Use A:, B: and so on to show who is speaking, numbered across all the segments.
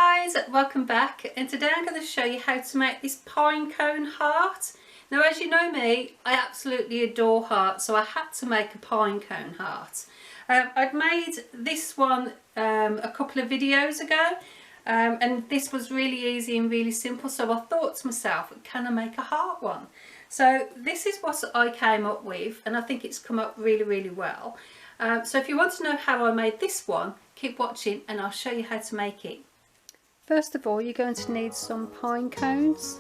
A: Hi guys, welcome back, and today I'm going to show you how to make this pine cone heart. Now, as you know me, I absolutely adore hearts, so I had to make a pine cone heart. I'd made this one a couple of videos ago, and this was really easy and really simple, so I thought to myself, can I make a heart one? So this is what I came up with, and I think it's come up really well. So if you want to know how I made this one, keep watching and I'll show you how to make it. First of all, you're going to need some pine cones.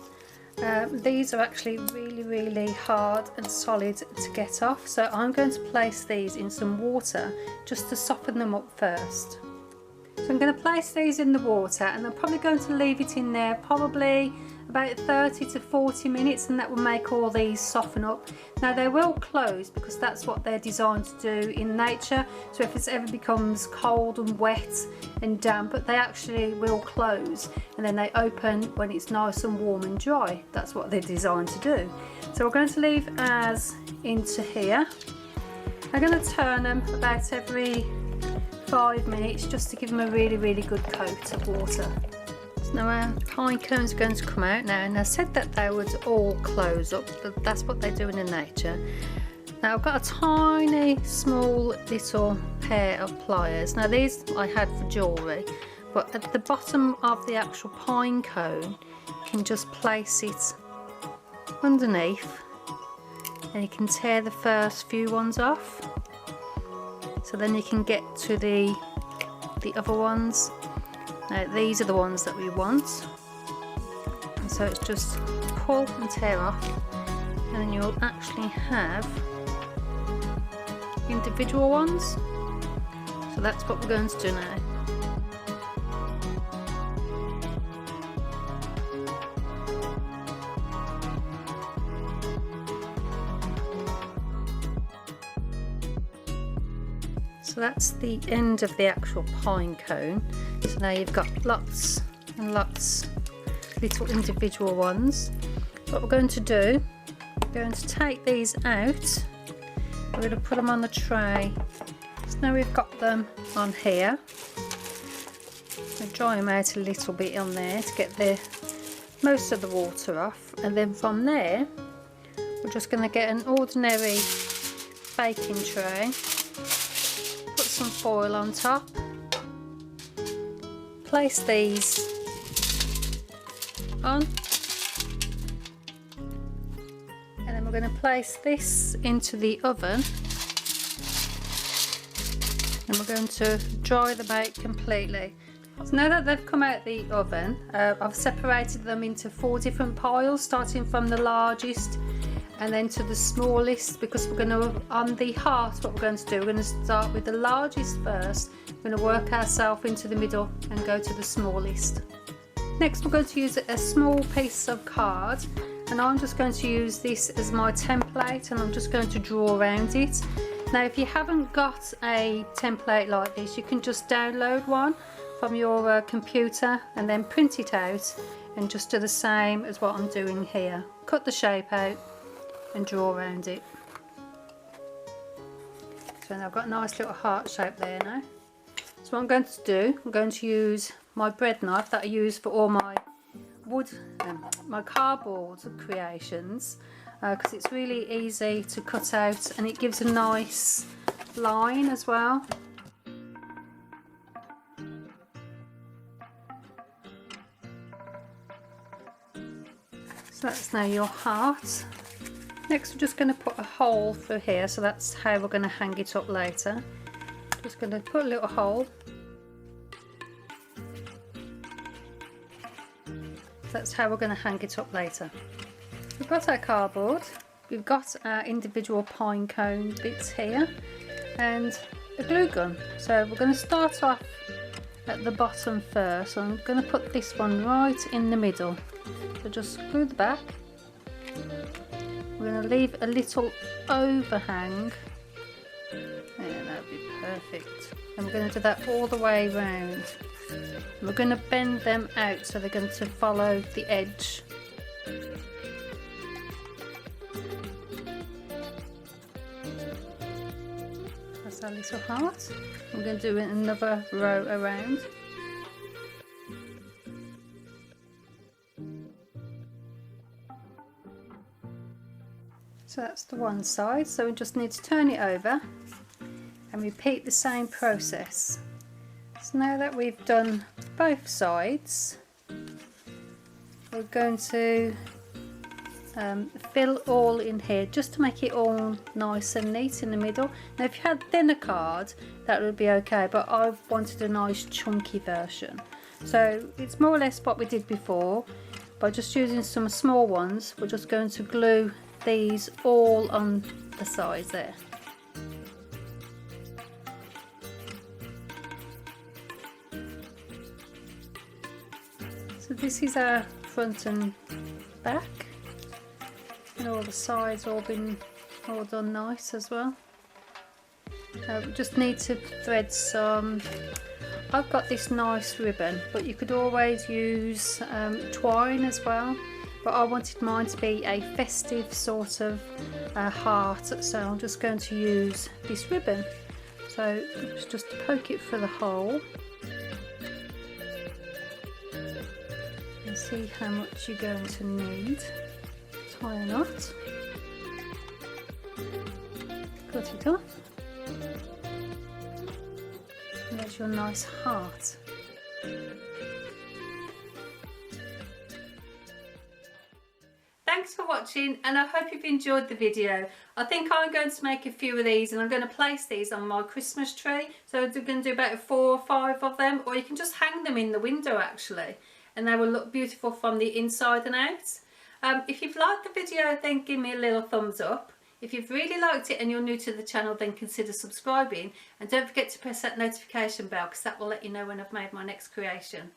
A: These are actually really hard and solid to get off, so I'm going to place these in some water just to soften them up first. So I'm going to place these in the water, and I'm probably going to leave it in there probably about 30 to 40 minutes, and that will make all these soften up. Now they will close because that's what they're designed to do in nature, so if it ever becomes cold and wet and damp, but they actually will close and then they open when it's nice and warm and dry. That's what they're designed to do. So we're going to leave ours into here. I'm going to turn them about every 5 minutes just to give them a really good coat of water. Now our pine cones are going to come out now, and I said that they would all close up, but that's what they do in nature. Now I've got a tiny small little pair of pliers. Now these I had for jewellery, but at the bottom of the actual pine cone you can just place it underneath and you can tear the first few ones off, so then you can get to the other ones. Now these are the ones that we want, and so it's just pull and tear off, and then you'll actually have individual ones. So that's what we're going to do now. So that's the end of the actual pine cone. So now you've got lots and lots of little individual ones. What we're going to do, we're going to take these out. We're going to put them on the tray. So now we've got them on here. We'll dry them out a little bit on there to get most of the water off, and then from there we're just going to get an ordinary baking tray. Put some foil on top, place these on, and then we're going to place this into the oven, and we're going to dry them out completely. So now that they've come out the oven, I've separated them into 4 different piles, starting from the largest and then to the smallest, because we're going to, on the heart, what we're going to do, we're going to start with the largest first. We're going to work ourselves into the middle and go to the smallest. Next we're going to use a small piece of card, and I'm just going to use this as my template, and I'm just going to draw around it. Now if you haven't got a template like this, you can just download one from your computer and then print it out and just do the same as what I'm doing here. Cut the shape out and draw around it. So now I've got a nice little heart shape there now. So what I'm going to do, I'm going to use my bread knife that I use for all my wood, my cardboard creations, because it's really easy to cut out and it gives a nice line as well. So that's now your heart. Next we're just going to put a hole through here, so that's how we're going to hang it up later. Just going to put a little hole. That's how we're going to hang it up later. We've got our cardboard, we've got our individual pine cone bits here, and a glue gun. So we're going to start off at the bottom first. So I'm going to put this one right in the middle. So just glue the back. We're going to leave a little overhang. Yeah, that would be perfect. And we're going to do that all the way around. We're going to bend them out so they're going to follow the edge. That's our little heart. We're going to do another row around. So that's the one side, so we just need to turn it over and repeat the same process. So now that we've done both sides, we're going to fill all in here just to make it all nice and neat in the middle. Now if you had thinner card that would be okay, but I wanted a nice chunky version. So it's more or less what we did before. By just using some small ones, we're just going to glue these all on the sides there. So this is our front and back, and all the sides all done nice as well. We just need to thread some. I've got this nice ribbon, but you could always use twine as well, but I wanted mine to be a festive sort of heart, so I'm just going to use this ribbon. So just poke it through the hole and see how much you're going to need. Tie a knot, cut it off, and there's your nice heart. Thanks for watching, and I hope you've enjoyed the video. I think I'm going to make a few of these, and I'm going to place these on my Christmas tree. So I'm going to do about 4 or 5 of them, or you can just hang them in the window actually, and they will look beautiful from the inside and out. If you've liked the video, then give me a little thumbs up. If you've really liked it and you're new to the channel, then consider subscribing, and don't forget to press that notification bell, because that will let you know when I've made my next creation.